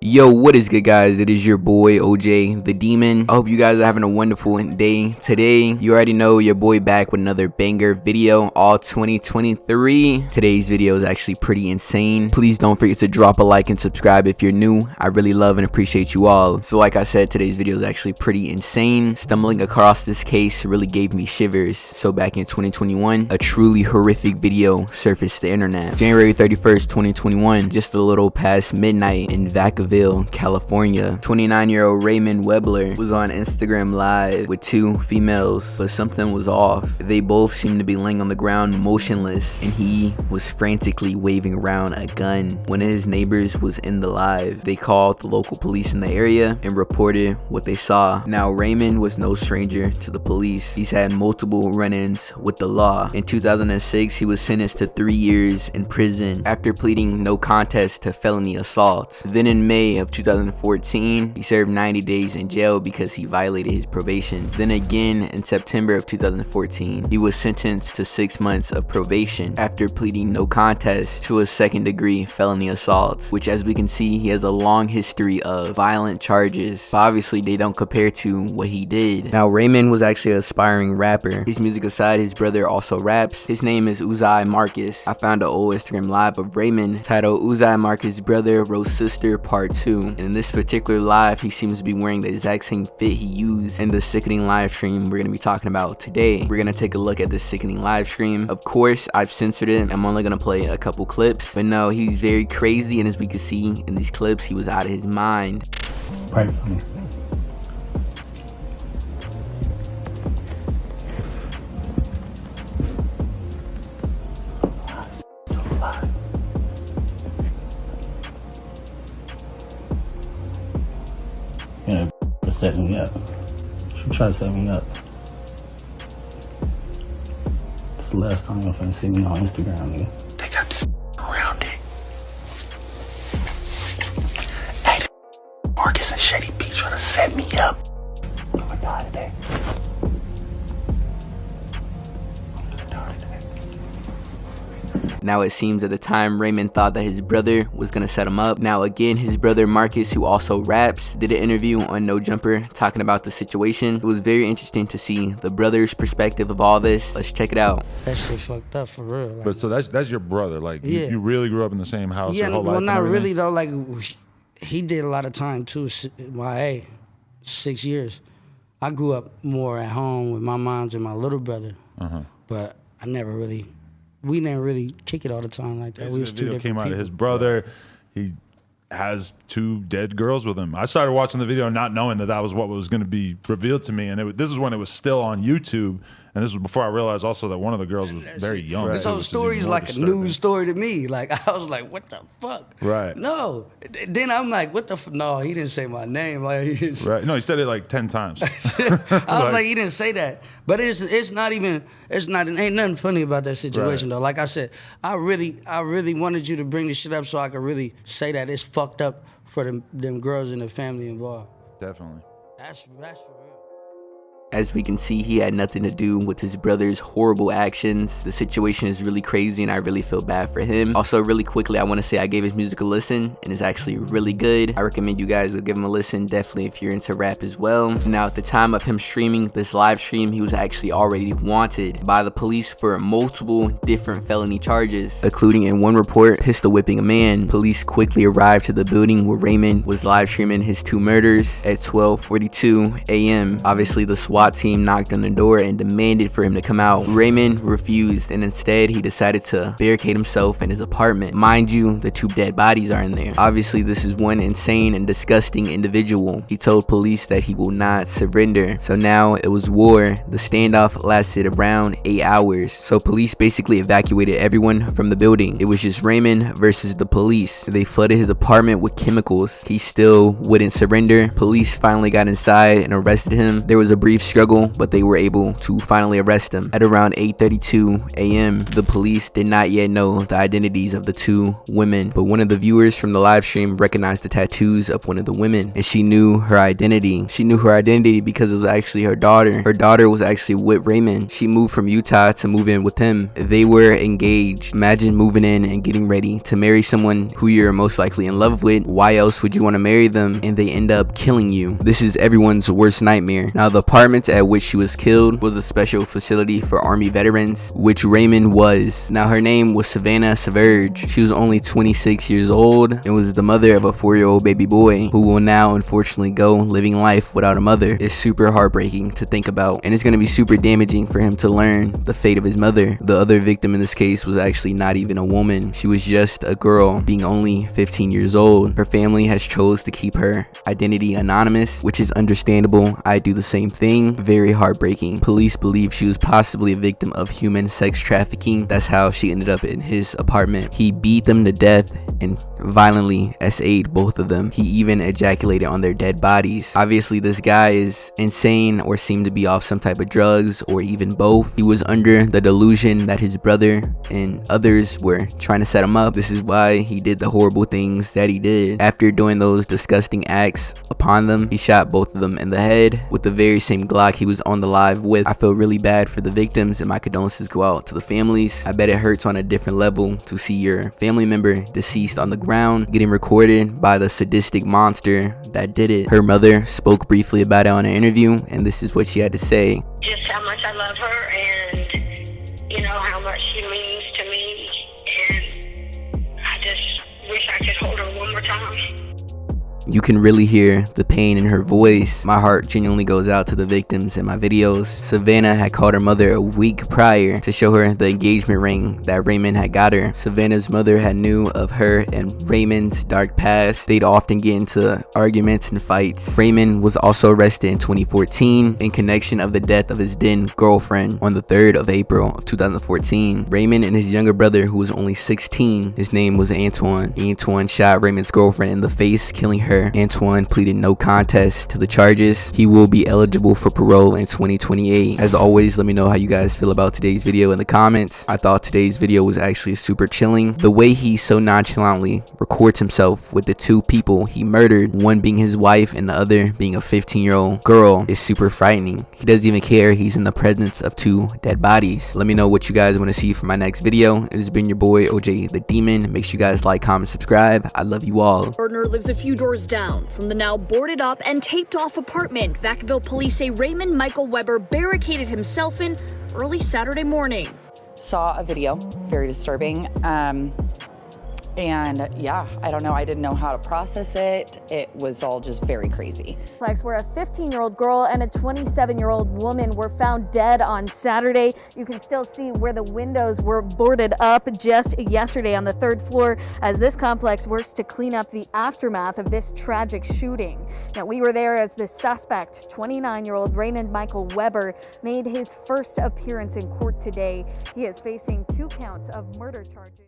Yo, what is good, guys? It is your boy OJ the Demon. I hope you guys are having a wonderful day today. You already know your boy back with another banger video, all 2023. Today's video is actually pretty insane. Please don't forget to drop a like and subscribe if you're new. I really love and appreciate you all. So like I said, today's video is actually pretty insane. Stumbling across this case really gave me shivers. So back in 2021, a truly horrific video surfaced the internet. January 31st, 2021, just a little past midnight in Vacaville, California. 29-year-old Raymond Webler was on Instagram Live with two females, but something was off. They both seemed to be laying on the ground motionless, and he was frantically waving around a gun. One of his neighbors was in the live. They called the local police in the area and reported what they saw. Now, Raymond was no stranger to the police. He's had multiple run-ins with the law. In 2006, he was sentenced to 3 years in prison after pleading no contest to felony assault. Then in May of 2014, he served 90 days in jail because he violated his probation. Then again in September of 2014, he was sentenced to 6 months of probation after pleading no contest to a second-degree felony assault, which, as we can see, he has a long history of violent charges, but obviously they don't compare to what he did. Now, Raymond was actually an aspiring rapper. His music aside, his brother also raps. His name is Uzzy Marcus. I found an old Instagram live of Raymond titled Uzzy Marcus' Brother Rose Sister Part 2, and in this particular live, he seems to be wearing the exact same fit he used in the sickening live stream we're going to be talking about today. We're going to take a look at this sickening live stream. Of course, I've censored it. I'm only going to play a couple clips, but no, he's very crazy, and as we can see in these clips, he was out of his mind. Pray for me. Yeah, set me up. She tried to set me up. It's the last time you're finna see me on Instagram, nigga. They got this around it. Hey, Marcus and Shady P trying to set me up. I'm gonna die today. Now, it seems at the time Raymond thought that his brother was gonna set him up. Now again, his brother Marcus, who also raps, did an interview on No Jumper talking about the situation. It was very interesting to see the brother's perspective of all this. Let's check it out. That shit fucked up for real. Like, but so that's your brother, like yeah. you really grew up in the same house yeah, your whole life? Well, and not everything? really though. Like he did a lot of time too. My 6 years. I grew up more at home with my moms and my little brother, but I never really. We didn't really kick it all the time like that. We was two different came out people. of his brother. He has 2 dead girls with him. I started watching the video not knowing that was what was going to be revealed to me, and this is when it was still on YouTube, and this was before I realized also that one of the girls was very young. This whole story is like a news story to me. Like, I was like, what the fuck? Right. No. Then I'm like, what the no, he didn't say my name. Like, he didn't right. No, he said it like 10 times. I was like, he didn't say that. But it's not even, ain't nothing funny about that situation though. Like I said, I really wanted you to bring this shit up so I could really say that it's fucked up for them girls and the family involved. Definitely. That's for real. As we can see, he had nothing to do with his brother's horrible actions. The situation is really crazy and I really feel bad for him. Also, really quickly, I want to say I gave his music a listen and it's actually really good. I recommend you guys go give him a listen, definitely if you're into rap as well. Now, at the time of him streaming this live stream, he was actually already wanted by the police for multiple different felony charges, including in one report, pistol whipping a man. Police quickly arrived to the building where Raymond was live streaming his 2 murders at 12:42 a.m. Obviously, the SWAT team knocked on the door and demanded for him to come out. Raymond refused, and instead he decided to barricade himself in his apartment. Mind you, the 2 dead bodies are in there. Obviously, this is one insane and disgusting individual. He told police that he will not surrender. So now it was war. The standoff lasted around 8 hours. So police basically evacuated everyone from the building. It was just Raymond versus the police. They flooded his apartment with chemicals. He still wouldn't surrender. Police finally got inside and arrested him. There was a brief struggle, but they were able to finally arrest him. At around 8:32 a.m., the police did not yet know the identities of the two women, but one of the viewers from the live stream recognized the tattoos of one of the women, and she knew her identity. She knew her identity because it was actually her daughter. Her daughter was actually with Raymond. She moved from Utah to move in with him. They were engaged. Imagine moving in and getting ready to marry someone who you're most likely in love with. Why else would you want to marry them and they end up killing you? This is everyone's worst nightmare. Now, the apartment at which she was killed was a special facility for Army veterans, which Raymond was. Now, her name was Savannah Saverge. She was only 26 years old and was the mother of a 4-year-old baby boy who will now unfortunately go living life without a mother. It's super heartbreaking to think about, and it's going to be super damaging for him to learn the fate of his mother. The other victim in this case was actually not even a woman. She was just a girl, being only 15 years old. Her family has chose to keep her identity anonymous, which is understandable. I do the same thing. Very heartbreaking. Police believe she was possibly a victim of human sex trafficking. That's how she ended up in his apartment. He beat them to death and violently SA'd both of them. He even ejaculated on their dead bodies. Obviously, this guy is insane or seemed to be off some type of drugs or even both. He was under the delusion that his brother and others were trying to set him up. This is why he did the horrible things that he did. After doing those disgusting acts upon them, he shot both of them in the head with the very same Glock he was on the live with. I feel really bad for the victims, and my condolences go out to the families. I bet it hurts on a different level to see your family member deceased on the ground, getting recorded by the sadistic monster that did it. Her mother spoke briefly about it on an interview, and this is what she had to say. Just how much I love her, and you know how much she means to me, and I just wish I could hold her one more time. You can really hear the pain in her voice. My heart genuinely goes out to the victims in my videos. Savannah had called her mother a week prior to show her the engagement ring that Raymond had got her. Savannah's mother had knew of her and Raymond's dark past. They'd often get into arguments and fights. Raymond was also arrested in 2014 in connection of the death of his then girlfriend on the 3rd of April of 2014. Raymond and his younger brother, who was only 16, his name was Antoine. Antoine shot Raymond's girlfriend in the face, killing her. Antoine pleaded no contest to the charges. He will be eligible for parole in 2028. As always, let me know how you guys feel about today's video in the comments. I thought today's video was actually super chilling. The way he so nonchalantly records himself with the two people he murdered, one being his wife and the other being a 15-year-old girl, is super frightening. He doesn't even care he's in the presence of two dead bodies. Let me know what you guys want to see for my next video. It has been your boy OJ the Demon. Make sure you guys like, comment, subscribe. I love you all. Partner lives a few doors down from the now boarded up and taped off apartment Vacaville police say Raymond Michael Weber barricaded himself in early Saturday morning. Saw a video, very disturbing. And yeah, I don't know, I didn't know how to process it. It was all just very crazy. Where a 15-year-old girl and a 27-year-old woman were found dead on Saturday. You can still see where the windows were boarded up just yesterday on the 3rd floor as this complex works to clean up the aftermath of this tragic shooting. Now, we were there as the suspect, 29-year-old Raymond Michael Weber, made his first appearance in court today. He is facing 2 counts of murder charges.